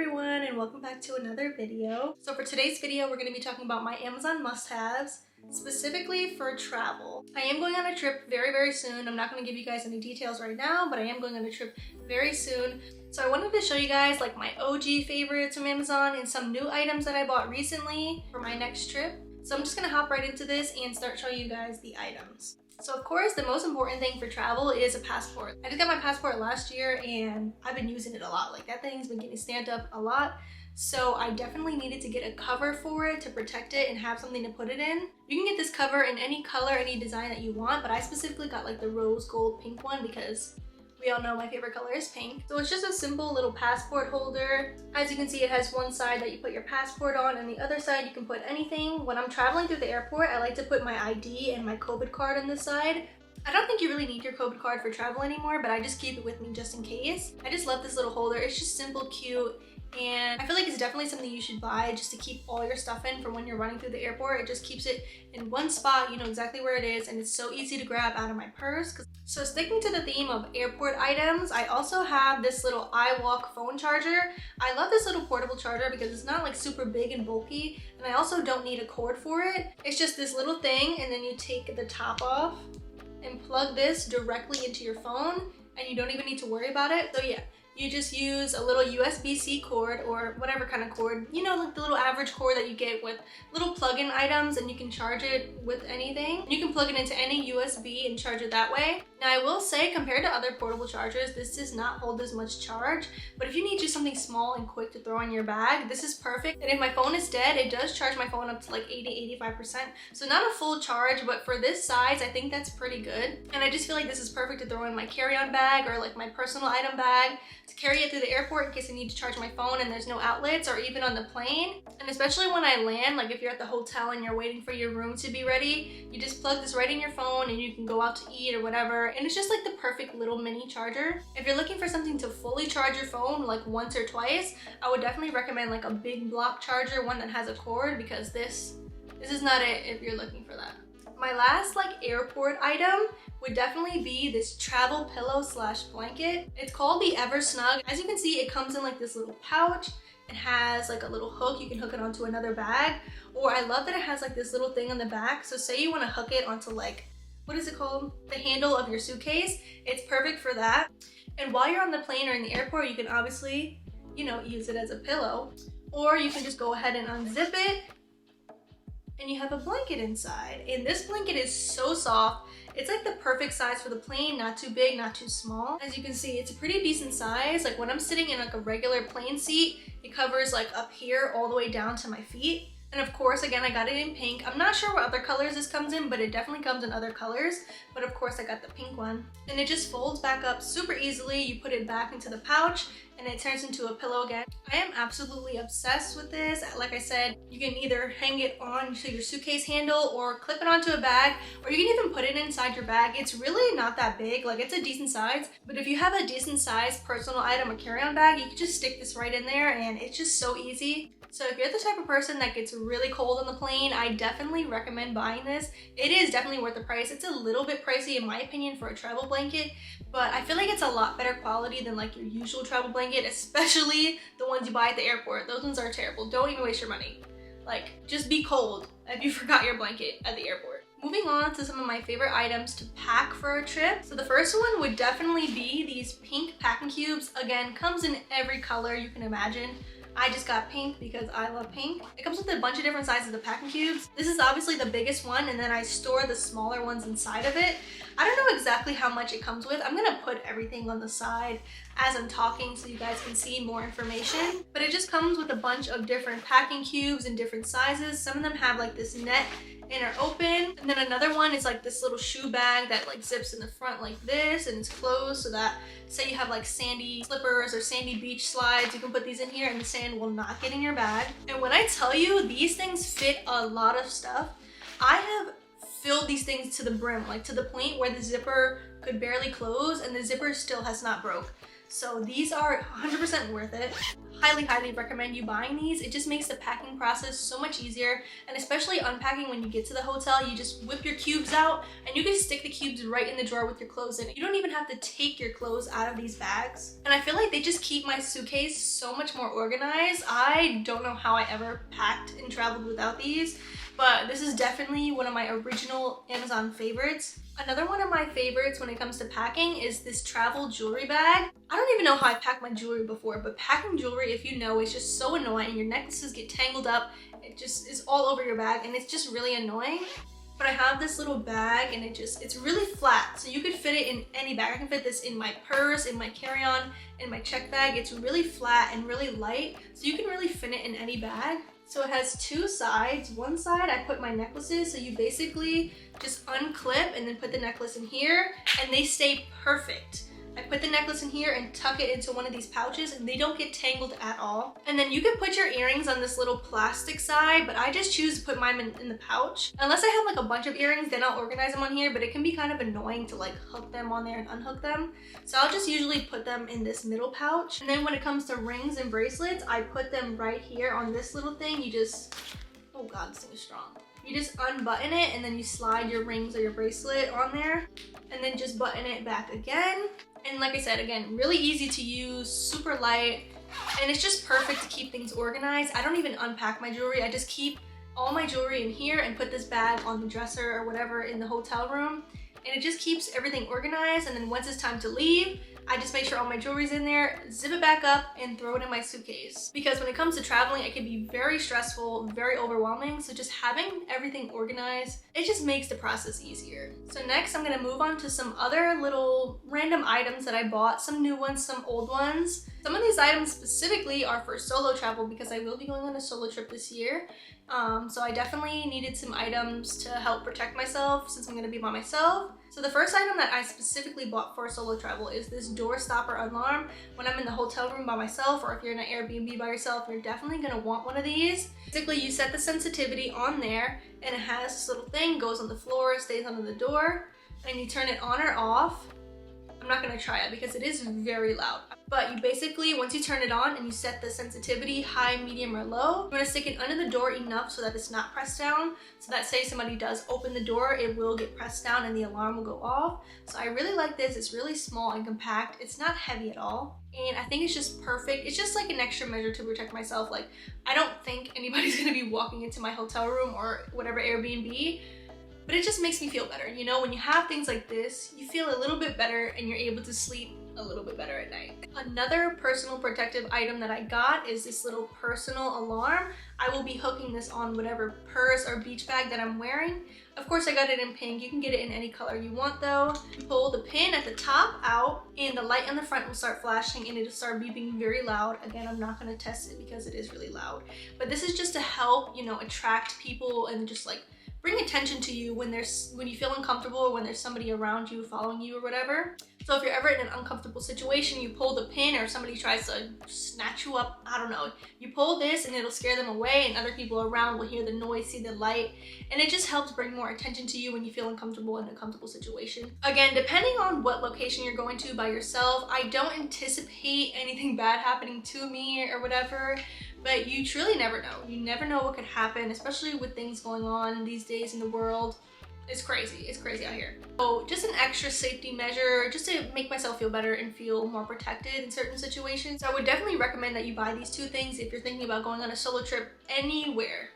everyone, and welcome back to another video. So for today's video, we're going to be talking about my Amazon must-haves, specifically for travel. I am going on a trip very soon. I'm not going to give you guys any details right now, but I am going on a trip very soon. So I wanted to show you guys like my OG favorites from Amazon and some new items that I bought recently for my next trip. So I'm just going to hop right into this and start showing you guys the items. So of course, the most important thing for travel is a passport. I just got my passport last year and I've been using it a lot. Like that thing's been getting stamped up a lot. So I definitely needed to get a cover for it to protect it and have something to put it in. You can get this cover in any color, any design that you want, but I specifically got like the rose gold pink one because we all know my favorite color is pink. So it's just a simple little passport holder. As you can see, it has one side that you put your passport on and the other side you can put anything. When I'm traveling through the airport, I like to put my ID and my COVID card on this side. I don't think you really need your COVID card for travel anymore, but I just keep it with me just in case. I just love this little holder. It's just simple, cute, and I feel like it's definitely something you should buy just to keep all your stuff in for when you're running through the airport. It just keeps it in one spot, you know exactly where it is, and it's so easy to grab out of my purse. So sticking to the theme of airport items, I also have this little iWalk phone charger. I love this little portable charger because it's not like super big and bulky, and I also don't need a cord for it. It's just this little thing, and then you take the top off and plug this directly into your phone, and you don't even need to worry about it. So yeah, you just use a little USB-C cord or whatever kind of cord, you know, like the little average cord that you get with little plug-in items, and you can charge it with anything. You can plug it into any USB and charge it that way. Now I will say, compared to other portable chargers, this does not hold as much charge, but if you need just something small and quick to throw in your bag, this is perfect. And if my phone is dead, it does charge my phone up to like 80–85%. So not a full charge, but for this size, I think that's pretty good. And I just feel like this is perfect to throw in my carry-on bag or like my personal item bag, to carry it through the airport in case I need to charge my phone and there's no outlets, or even on the plane. And especially when I land, like if you're at the hotel and you're waiting for your room to be ready, you just plug this right in your phone and you can go out to eat or whatever. And it's just like the perfect little mini charger. If you're looking for something to fully charge your phone like once or twice, I would definitely recommend like a big block charger, one that has a cord, because this is not it if you're looking for that. My last like airport item would definitely be this travel pillow slash blanket. It's called the 𝐒𝐻. As you can see, it comes in like this little pouch. It has like a little hook. You can hook it onto another bag. Or I love that it has like this little thing on the back. So say you want to hook it onto like, what is it called? The handle of your suitcase. It's perfect for that. And while you're on the plane or in the airport, you can obviously, you know, use it as a pillow. Or you can just go ahead and unzip it, and you have a blanket inside. And this blanket is so soft. It's like the perfect size for the plane, not too big, not too small. As you can see, it's a pretty decent size. Like when I'm sitting in like a regular plane seat, it covers like up here all the way down to my feet. And of course, again, I got it in pink. I'm not sure what other colors this comes in, but it definitely comes in other colors. But of course, I got the pink one. And it just folds back up super easily. You put it back into the pouch and it turns into a pillow again. I am absolutely obsessed with this. Like I said, you can either hang it onto your suitcase handle or clip it onto a bag, or you can even put it inside your bag. It's really not that big. Like it's a decent size, but if you have a decent size personal item or carry-on bag, you can just stick this right in there and it's just so easy. So if you're the type of person that gets really cold on the plane, I definitely recommend buying this. It is definitely worth the price. It's a little bit pricey in my opinion for a travel blanket, but I feel like it's a lot better quality than like your usual travel blanket, especially the ones you buy at the airport. Those ones are terrible. Don't even waste your money. Like, just be cold if you forgot your blanket at the airport. Moving on to some of my favorite items to pack for a trip. So the first one would definitely be these pink packing cubes. Again, comes in every color you can imagine. I just got pink because I love pink. It comes with a bunch of different sizes of packing cubes. This is obviously the biggest one, and then I store the smaller ones inside of it. I don't know exactly how much it comes with. I'm gonna put everything on the side as I'm talking so you guys can see more information. But it just comes with a bunch of different packing cubes in different sizes. Some of them have like this net and are open, and then another one is like this little shoe bag that like zips in the front like this, and it's closed so that say you have like sandy slippers or sandy beach slides, you can put these in here and the sand will not get in your bag. And when I tell you these things fit a lot of stuff, I have filled these things to the brim, like to the point where the zipper could barely close and the zipper still has not broke. So these are 100% worth it. Highly recommend you buying these. It just makes the packing process so much easier, and especially unpacking when you get to the hotel. You just whip your cubes out and you can stick the cubes right in the drawer with your clothes in. You don't even have to take your clothes out of these bags. And I feel like they just keep my suitcase so much more organized. I don't know how I ever packed and traveled without these, but this is definitely one of my original Amazon favorites. Another one of my favorites when it comes to packing is this travel jewelry bag. I don't even know how I packed my jewelry before, but packing jewelry, if you know, is just so annoying. Your necklaces get tangled up, it just is all over your bag, and it's just really annoying. But I have this little bag, and it's really flat, so you could fit it in any bag. I can fit this in my purse, in my carry-on, in my check bag. It's really flat and really light, so you can really fit it in any bag. So it has two sides. One side I put my necklaces, so you basically just unclip and then put the necklace in here, and they stay perfect. I put the necklace in here and tuck it into one of these pouches, and they don't get tangled at all. And then you can put your earrings on this little plastic side, but I just choose to put mine in the pouch. Unless I have like a bunch of earrings, then I'll organize them on here, but it can be kind of annoying to like hook them on there and unhook them. So I'll just usually put them in this middle pouch. And then when it comes to rings and bracelets, I put them right here on this little thing. You just, oh God, this thing is strong. You just unbutton it, and then you slide your rings or your bracelet on there, and then just button it back again. And like I said, again, really easy to use, super light, and it's just perfect to keep things organized. I don't even unpack my jewelry. I just keep all my jewelry in here and put this bag on the dresser or whatever in the hotel room. And it just keeps everything organized, and then once it's time to leave, I just make sure all my jewelry's in there, zip it back up, and throw it in my suitcase. Because when it comes to traveling, it can be very stressful, very overwhelming, so just having everything organized, it just makes the process easier. So next, I'm gonna move on to some other little random items that I bought, some new ones, some old ones. Some of these items specifically are for solo travel because I will be going on a solo trip this year. So I definitely needed some items to help protect myself since I'm gonna be by myself. So the first item that I specifically bought for solo travel is this door stopper alarm. When I'm in the hotel room by myself, or if you're in an Airbnb by yourself, you're definitely gonna want one of these. Basically, you set the sensitivity on there, and it has this little thing, goes on the floor, stays under the door, and you turn it on or off. I'm not gonna try it because it is very loud. But you basically, once you turn it on and you set the sensitivity high, medium, or low, you wanna stick it under the door enough so that it's not pressed down. So that say somebody does open the door, it will get pressed down and the alarm will go off. So I really like this. It's really small and compact. It's not heavy at all. And I think it's just perfect. It's just like an extra measure to protect myself. Like, I don't think anybody's gonna be walking into my hotel room or whatever Airbnb, but it just makes me feel better. You know, when you have things like this, you feel a little bit better and you're able to sleep a little bit better at night. Another personal protective item that I got is this little personal alarm. I will be hooking this on whatever purse or beach bag that I'm wearing. Of course, I got it in pink. You can get it in any color you want though. You pull the pin at the top out and the light on the front will start flashing and it'll start beeping very loud. Again, I'm not gonna test it because it is really loud. But this is just to help, you know, attract people and just like bring attention to you when you feel uncomfortable or when there's somebody around you following you or whatever. So if you're ever in an uncomfortable situation, you pull the pin or somebody tries to snatch you up, I don't know, you pull this and it'll scare them away and other people around will hear the noise, see the light, and it just helps bring more attention to you when you feel uncomfortable in a comfortable situation. Again, depending on what location you're going to by yourself, I don't anticipate anything bad happening to me or whatever, but you truly never know. You never know what could happen, especially with things going on these days in the world. It's crazy out here. So just an extra safety measure, just to make myself feel better and feel more protected in certain situations. So I would definitely recommend that you buy these two things if you're thinking about going on a solo trip anywhere,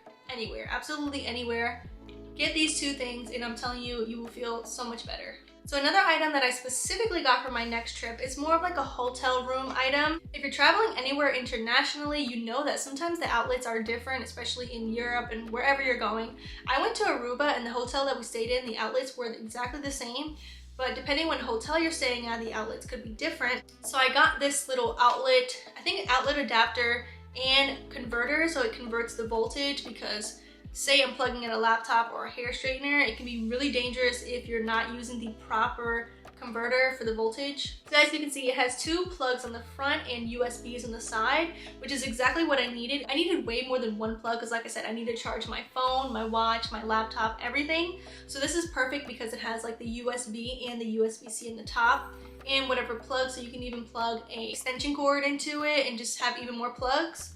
absolutely anywhere. Get these two things and I'm telling you, you will feel so much better. So another item that I specifically got for my next trip is more of like a hotel room item. If you're traveling anywhere internationally, you know that sometimes the outlets are different, especially in Europe and wherever you're going. I went to Aruba and the hotel that we stayed in, the outlets were exactly the same, but depending on what hotel you're staying at, the outlets could be different. So I got this little outlet, I think outlet adapter and converter, so it converts the voltage because say I'm plugging in a laptop or a hair straightener, it can be really dangerous if you're not using the proper converter for the voltage. So as you can see, it has 2 plugs on the front and USBs on the side, which is exactly what I needed. I needed way more than 1 plug because like I said, I need to charge my phone, my watch, my laptop, everything. So this is perfect because it has like the USB and the USB-C in the top and whatever plug, so you can even plug a extension cord into it and just have even more plugs.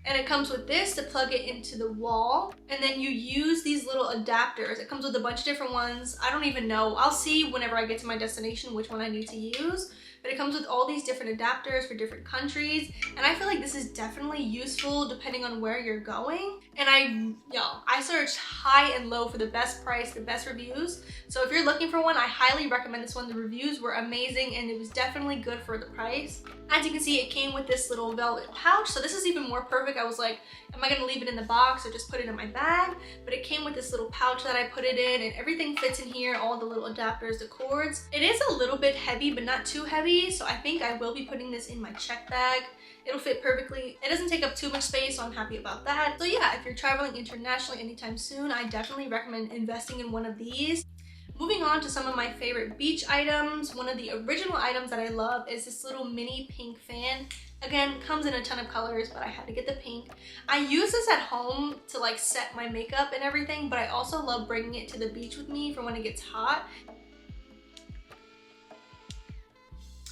And it comes with this to plug it into the wall. And then you use these little adapters. It comes with a bunch of different ones. I don't even know. I'll see whenever I get to my destination which one I need to use. But it comes with all these different adapters for different countries. And I feel like this is definitely useful depending on where you're going. And I searched high and low for the best price, the best reviews. So if you're looking for one, I highly recommend this one. The reviews were amazing and it was definitely good for the price. As you can see, it came with this little velvet pouch. So this is even more perfect. I was like, am I gonna leave it in the box or just put it in my bag? But it came with this little pouch that I put it in and everything fits in here, all the little adapters, the cords. It is a little bit heavy, but not too heavy. So I think I will be putting this in my check bag. It'll fit perfectly. It doesn't take up too much space, so I'm happy about that. So yeah, if you're traveling internationally anytime soon, I definitely recommend investing in one of these. Moving on to some of my favorite beach items, one of the original items that I love is this little mini pink fan. Again, comes in a ton of colors, but I had to get the pink. I use this at home to like set my makeup and everything, but I also love bringing it to the beach with me for when it gets hot.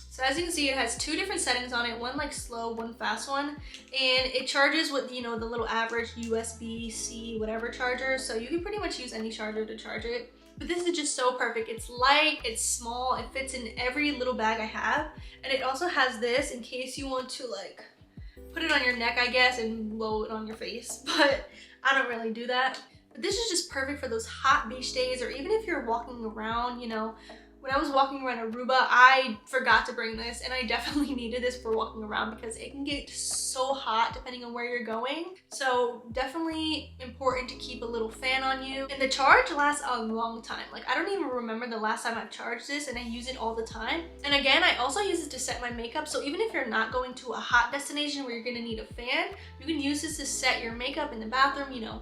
So as you can see, it has 2 different settings on it, one like slow, one fast one, and it charges with, you know, the little average USB-C whatever charger, so you can pretty much use any charger to charge it. But this is just so perfect. It's light, it's small, it fits in every little bag I have, and it also has this in case you want to like put it on your neck, I guess, and blow it on your face, but I don't really do that. But this is just perfect for those hot beach days, or even if you're walking around, you know. When I was walking around Aruba, I forgot to bring this, and I definitely needed this for walking around because it can get so hot depending on where you're going. So definitely important to keep a little fan on you. And the charge lasts a long time. Like, I don't even remember the last time I've charged this, and I use it all the time. And again, I also use it to set my makeup. So even if you're not going to a hot destination where you're gonna need a fan, you can use this to set your makeup in the bathroom, you know.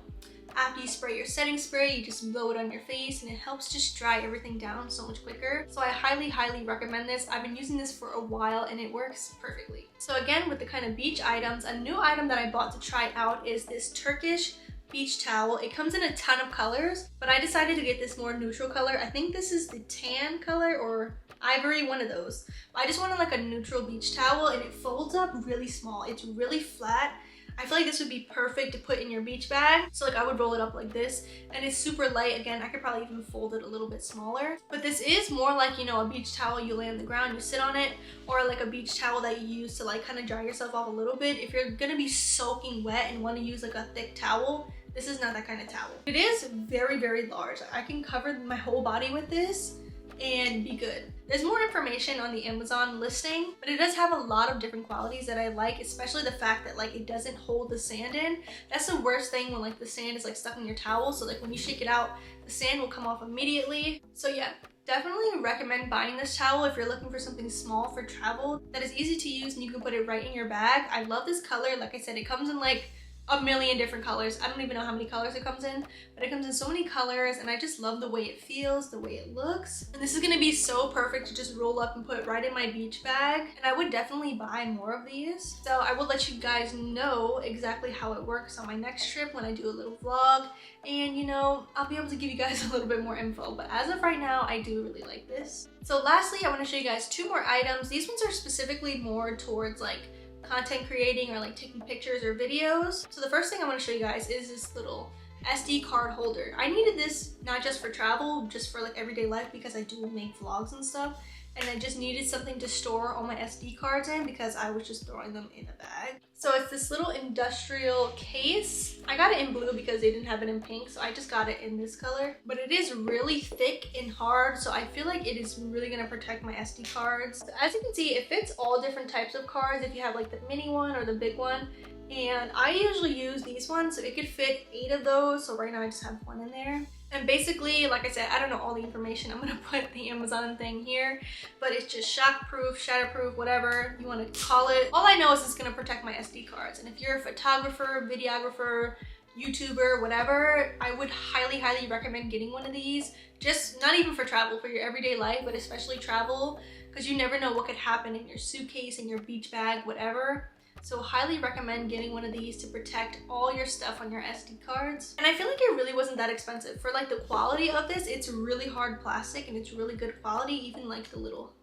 After you spray your setting spray, you just blow it on your face and it helps just dry everything down so much quicker. So I highly recommend this. I've been using this for a while and it works perfectly. So again, with the kind of beach items, a new item that I bought to try out is this Turkish beach towel. It comes in a ton of colors, but I decided to get this more neutral color. I think this is the tan color or ivory, one of those. But I just wanted like a neutral beach towel, and it folds up really small. It's really flat. I feel like this would be perfect to put in your beach bag. So like I would roll it up like this, and it's super light. Again, I could probably even fold it a little bit smaller. But this is more like, you know, a beach towel you lay on the ground, you sit on it, or like a beach towel that you use to like kind of dry yourself off a little bit. If you're gonna be soaking wet and want to use like a thick towel, this is not that kind of towel. It is very large. I can cover my whole body with this and be good. There's more information on the Amazon listing, but it does have a lot of different qualities that I like, especially the fact that like it doesn't hold the sand in. That's the worst thing, when like the sand is like stuck in your towel. So like when you shake it out, the sand will come off immediately. So yeah, definitely recommend buying this towel if you're looking for something small for travel that is easy to use and you can put it right in your bag. I love this color. Like I said, it comes in like a million different colors. I don't even know how many colors it comes in, but it comes in so many colors, and I just love the way it feels, the way it looks. And this is gonna be so perfect to just roll up and put right in my beach bag. And I would definitely buy more of these. So I will let you guys know exactly how it works on my next trip when I do a little vlog. And you know, I'll be able to give you guys a little bit more info. But as of right now, I do really like this. So lastly, I wanna show you guys 2 more items. These ones are specifically more towards like content creating or like taking pictures or videos. So the first thing I want to show you guys is this little SD card holder. I needed this not just for travel, just for like everyday life, because I do make vlogs and stuff, and I just needed something to store all my SD cards in because I was just throwing them in a bag. So it's this little industrial case. I got it in blue because they didn't have it in pink, so I just got it in this color. But it is really thick and hard, so I feel like it is really gonna protect my SD cards. So as you can see, it fits all different types of cards if you have like the mini one or the big one. And I usually use these ones, so it could fit 8 of those. So right now I just have 1 in there. And basically, like I said, I don't know all the information. I'm gonna put the Amazon thing here, but it's just shockproof, shatterproof, whatever you wanna call it. All I know is it's gonna protect my SD cards. And if you're a photographer, videographer, YouTuber, whatever, I would highly, highly recommend getting one of these. Just not even for travel, for your everyday life, but especially travel, because you never know what could happen in your suitcase, in your beach bag, whatever. So highly recommend getting one of these to protect all your stuff on your SD cards. And I feel like it really wasn't that expensive. For like the quality of this, it's really hard plastic and it's really good quality. Even like the little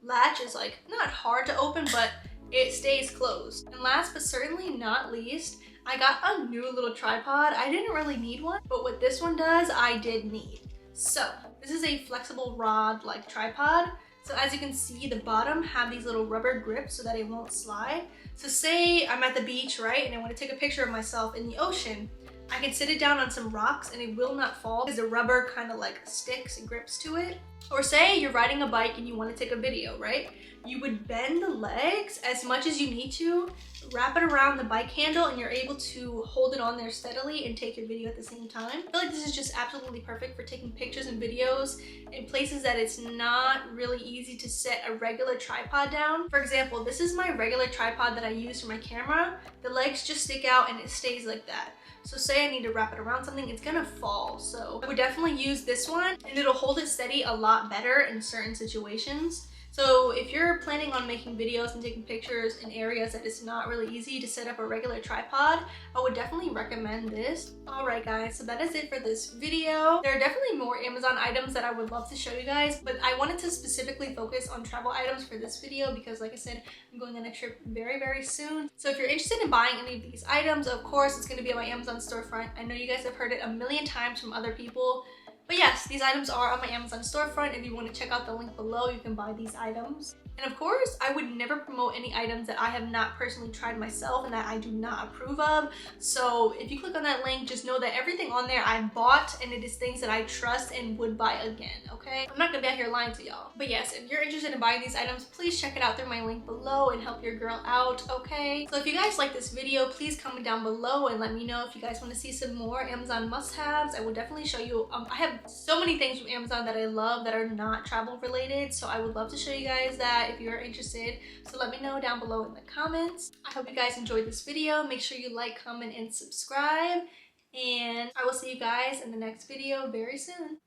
latch is like not hard to open, but it stays closed. And last but certainly not least, I got a new little tripod. I didn't really need one, but what this one does, I did need. So this is a flexible rod like tripod. So as you can see, the bottom have these little rubber grips so that it won't slide. So say I'm at the beach, right? And I want to take a picture of myself in the ocean. I can sit it down on some rocks and it will not fall because the rubber kind of like sticks and grips to it. Or say you're riding a bike and you want to take a video, right? You would bend the legs as much as you need to, wrap it around the bike handle, and you're able to hold it on there steadily and take your video at the same time. I feel like this is just absolutely perfect for taking pictures and videos in places that it's not really easy to set a regular tripod down. For example, this is my regular tripod that I use for my camera. The legs just stick out and it stays like that. So say I need to wrap it around something, it's gonna fall. So I would definitely use this one and it'll hold it steady a lot better in certain situations. So if you're planning on making videos and taking pictures in areas that it's not really easy to set up a regular tripod, I would definitely recommend this. Alright guys, so that is it for this video. There are definitely more Amazon items that I would love to show you guys, but I wanted to specifically focus on travel items for this video because like I said, I'm going on a trip very, very soon. So if you're interested in buying any of these items, of course, it's going to be on my Amazon storefront. I know you guys have heard it a million times from other people. But yes, these items are on my Amazon storefront. If you want to check out the link below, you can buy these items. And of course, I would never promote any items that I have not personally tried myself and that I do not approve of. So if you click on that link, just know that everything on there I bought and it is things that I trust and would buy again, okay? I'm not gonna be out here lying to y'all. But yes, if you're interested in buying these items, please check it out through my link below and help your girl out, okay? So if you guys like this video, please comment down below and let me know if you guys want to see some more Amazon must-haves. I will definitely show you. I have so many things from Amazon that I love that are not travel related, so I would love to show you guys that if you're interested. So let me know down below in the comments. I hope you guys enjoyed this video. Make sure you like, comment, and subscribe. And I will see you guys in the next video very soon.